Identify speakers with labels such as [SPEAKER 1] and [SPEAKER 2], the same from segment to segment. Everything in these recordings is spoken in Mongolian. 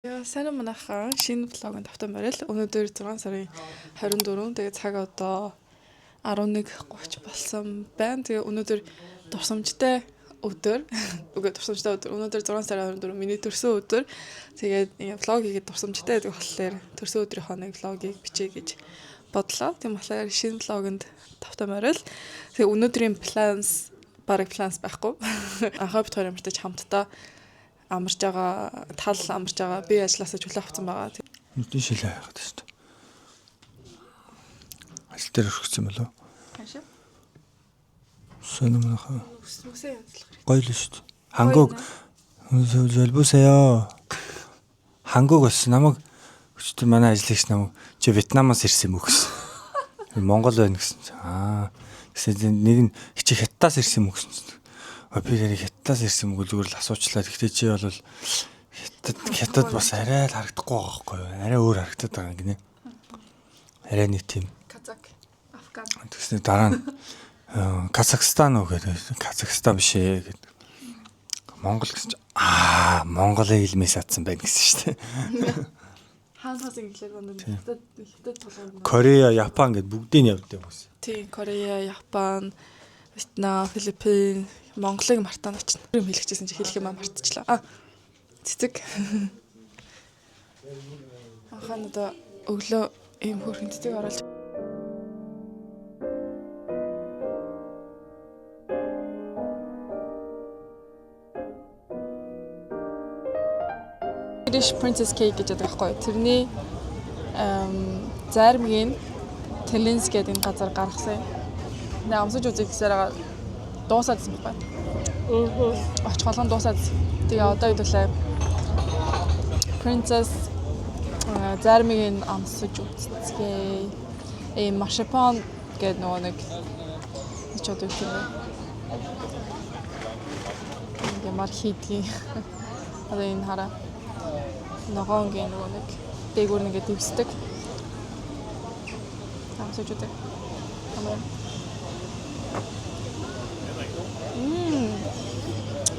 [SPEAKER 1] Сайн манайхаа шинэ влогийн давтан барил. Өнөөдөр 6 сарын 24. Тэгээ цаг одоо 11:30 болсон байна. Тэгээ өнөөдөр дурсамжтай өдөр. Дурсамжтай өдөр. Өнөөдөр 6 сарын 24 миний төрсөн өдөр. Тэгээд влог хийгээд дурсамжтай гэдэг болохоор төрсөн өдрийнхөө нэг влогийг бичье гэж бодлоо. Тийм болохоор шинэ влогонд давтан барил. Тэгээ өнөөдрийн планс байхгүй. Анхаа бит хоёр амттай хамтдаа амарч байгаа, тал амарч байгаа. Би ажилласаа чөлөө авсан байгаа.
[SPEAKER 2] Энд шилээ хайхад тест. Ажил дээр өргөцсөн болов?
[SPEAKER 1] Хаашаа?
[SPEAKER 2] Сөнөмнөхөө.
[SPEAKER 1] Үсрүүсээ янзлах хэрэг.
[SPEAKER 2] Гоё л шүү дээ. Хангуг зөлбөөсөө. Хангуг бас намайг өчтөр манай ажлагч намайг чи Вьетнамаас ирсэн юм уу гэсэн. Монгол байна гэсэн. Гэсэн нэг нь хичээх хятадаас ирсэн юм уу гэсэн. Би хятадаас ирсэн мөгөө зүгээр л асуучлаа. Гэхдээ чи бол хятад бас арай л харагдахгүй байгаа байхгүй юу? Арай өөр харагдаад байгаа гинэ. Арай нэг тийм.
[SPEAKER 1] Казак, Афган.
[SPEAKER 2] Тэгснэ дараа нь Казахстан уу гэдэг. Казахстан биш ээ гэдэг. Монгол гэсэн чи Монголын хэлмээс атсан байна гэсэн шүү дээ.
[SPEAKER 1] Хаанаас инглиш хятад толгойд.
[SPEAKER 2] Корея, Япон гэд бүгдийг явдаг юм гэсэн.
[SPEAKER 1] Тийм, Корея, Япон, Вьетнам, Филиппин, Монголыг мартаа очно. Юм хэлчихсэн чи хэлэх юм мартчихлаа. Цэцэг. Анхаанада өглөө ийм хөрхөн цэцэг оруулж. Irish Princess Cake гэж байдаг байхгүй. Тэрний зармгийн Талинс гэдэг энэ газар гаргасан. Нэ амсаж үзэх гэсээр дуусаадсан байна. Очих болгон дуусаад. Тэгээ одоо хэдүүлээ Princess зармгийн амсаж үзцгээе. Маршипан гэдэг нөгөө нэг ч одоо юу юм бэ? Мархидгийн одоо энэ хараа ногоонгийн нөгөө нэг дээгүүр нэгэ дэвсдэг. Амсаж үзье.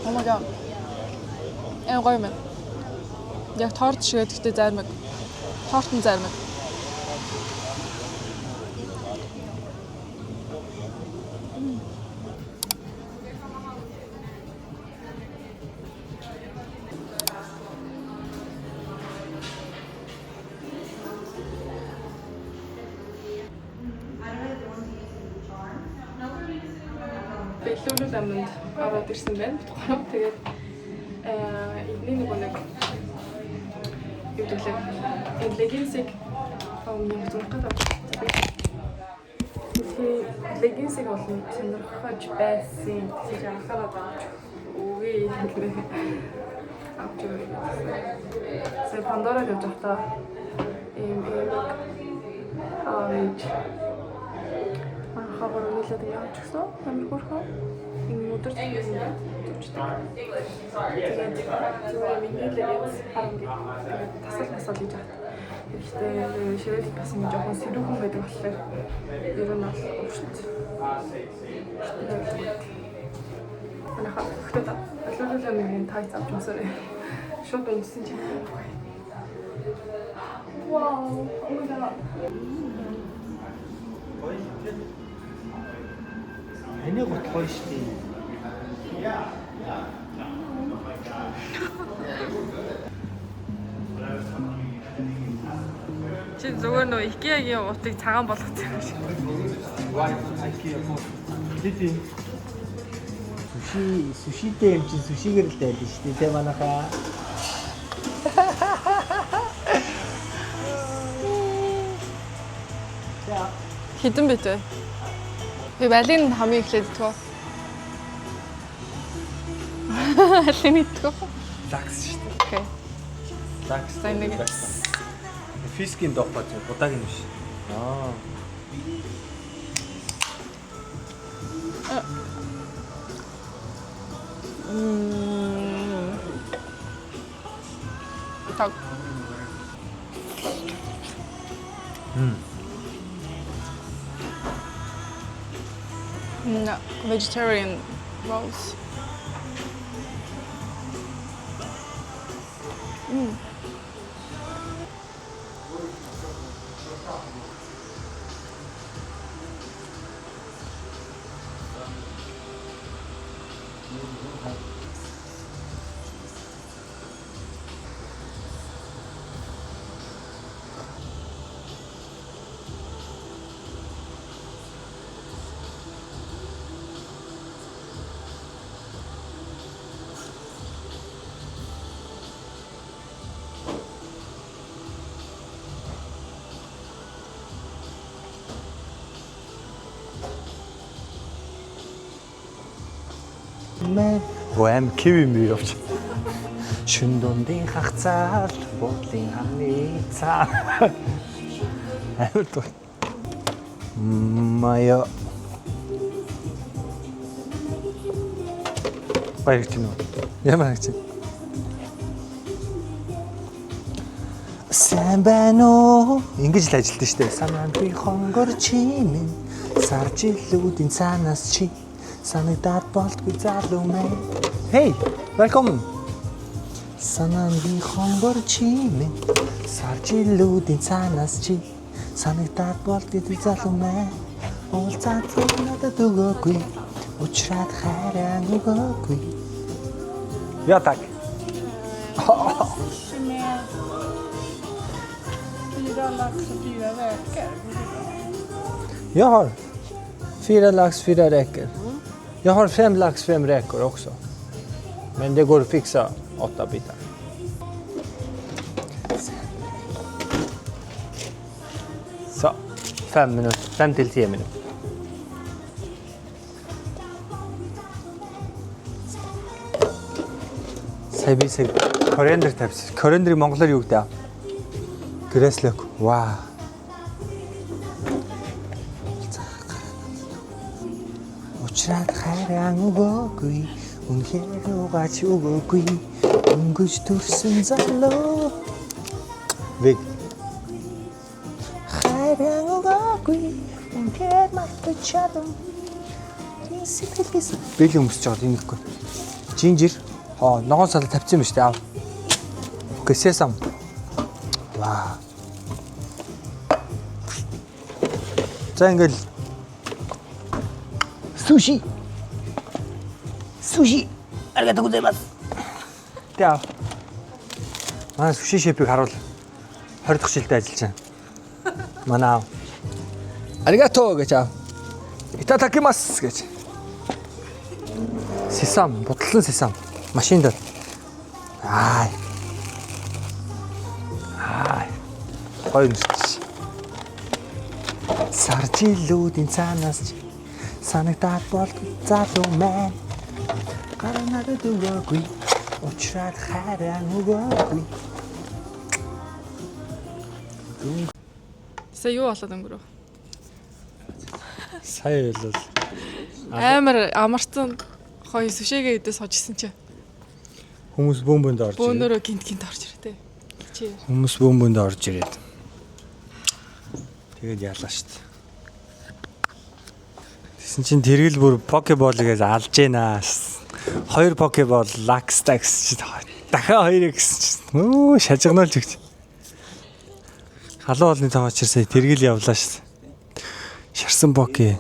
[SPEAKER 1] Oh my god. Гоё юм. Яг торт шиг гэхдээ зармаг. Тортын зармаг. Бэлүүлэл аманд ороод ирсэн байна. Битгоо. Тэгээд эдний нэг юу гэвэл энэ леггинсыг юм зүрхгээд авчихсан. Тэгээд леггинсыг болон сонирхож байсан. Тэгж анхаарал авч үгүй авч ирсэн. Сая Пандора гэж захта ийм хавар нэлээд явж гисэн. Амар хөрхөө. Энэ өдөр төвчтэй. Тэгээд зүгээр миний лэгээс харангуй тасал хийж байгаа. Гэхдээ ширэл бас юм жоохон сэрүүхэн байдаг болохоор ер нь бол өвчт. Анахаа хөтөд алуулаа нэг тайц авч юмсараа шууд унсан чинь. Вау. Oh my god.
[SPEAKER 3] Энийг готлоо шүү дээ.
[SPEAKER 1] Чи зүгээр нөө IKEA-гийн утыг цагаан болгосон юм шиг.
[SPEAKER 3] Сушитэй юм чи сушигээр л дайд шүү дээ. Тэ манайхаа.
[SPEAKER 1] Хэдэн бит вэ? Би балиг хамгийн эхлээд идэх. Алин идэх.
[SPEAKER 2] Лакс шүү дээ.
[SPEAKER 1] Окей.
[SPEAKER 2] Лакс.
[SPEAKER 1] Нэг
[SPEAKER 2] Фискийн доппа тийм удааг юм биш. Так. No, vegetarian rolls. мэн. Ом киви ми явж. Шүн дундын хагцаал буудлын хамны цаа. Амар туу. Мая. Баярч нь. Ямар гэж. Сайн байна уу? Ингэж л ажилтсан шүү дээ. Санаанд би хонгор чимэн сарж илүүдийн цаанаас чи санагдаад болтгүй залуу мэн. Hey, welcome. Санаанд би хонгор чимэн сарж илүүдийн цаанаас чи санагдаад болтгүй залуу мэн. Уулзаад надад өгөөгүй. Учраад хайраа өгөөгүй. Ja, tack. Jag har 4 lax, 4 räkor. Jag har 5 lax, 5 räkor också. Men det går att fixa 8 bitar. Så, 5 minuter, 5 till 10 minuter. Сабисэг кориандр тавьсан. Кориандрыг монголоор юу гэдэг вэ? Грэслэк. Вау. Учраад хайраа өгөөгүй. Үнхээр угаач өгөөгүй. Өнгөж төрсөн залуу. Вэг. Хайраа өгөөгүй. Үнхээр мартаж чадам. Тисэлгээс. Бэл өмсөж байгаа юм ихгүй. Жинжир. Ногоон сал тавьсан юм шүү дээ. Окей, сесам. Вау. За ингээл суши. Суши. Аригато гозаимасу. Тэ. Манай суши шефийг харуул. 20 дахь жилдээ ажиллаж байна. Манай. Аригато гэж аа. Итатакимас гэж. Сесам, бодлон сесам. Машин дээр. Ай. Гоё юм шиг. Сарж илүүдийн цаанаас санагдаад болтгүй залуу мэн. Гарнаад өгөөгүй. Учраад хайраа өгөөгүй.
[SPEAKER 1] Сая юу болоод өнгөрөө?
[SPEAKER 2] Сая бол
[SPEAKER 1] Амар амарсан хоёр сүшээгээ идээс хожсон чи.
[SPEAKER 2] хүмүүс бөөмбөнд орж ирээ.
[SPEAKER 1] Бөөнөрөө гинт орж ирээ те. Чи.
[SPEAKER 2] Хүмүүс бөөмбөнд орж ирээд. Тэгээд ялаа штт. Тэсэн чин тэргэл бүр покеболыгээс алж гэнаас. 2 покебол лакстакс чи дахиад 2 гэсэн чи. Өө шажигнуулж өгч. Халуун олны таваачир сая тэргэл явлаа штт. Шарсан поке.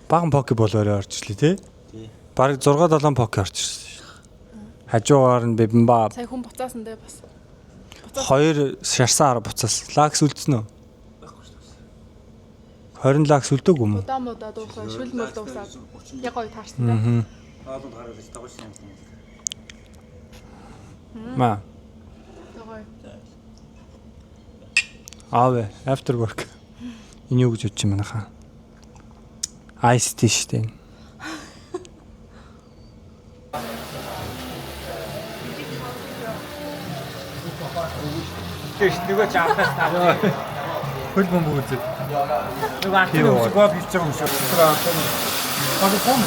[SPEAKER 2] Баган покебол өрөө орж ирлээ те. Бараг 6 7 поке орж ирсэн. Хажуугаар нь бибимба.
[SPEAKER 1] Сая хүн буцаасан дээ бас.
[SPEAKER 2] 2 шарсан ара буцаас. Лакс үлдсэн үү? 20 лакс үлдээгүй юм уу?
[SPEAKER 1] Удаа дуусаа, шүл мөл дуусаад. Яг гоё таарсан дээ.
[SPEAKER 4] Хаалт гаргаж дагаж сансан.
[SPEAKER 2] Ма.
[SPEAKER 1] Гоё.
[SPEAKER 2] Аве, after work. Энэ юу гэж бодож юм байна хаа? Ice tea штэ.
[SPEAKER 4] Тэш нөгөө чаахаас таа.
[SPEAKER 2] Хөл бомб үзээ.
[SPEAKER 4] Нөгөө антиг гол хийж байгаа юм шиг. Тэр антиг. Пом.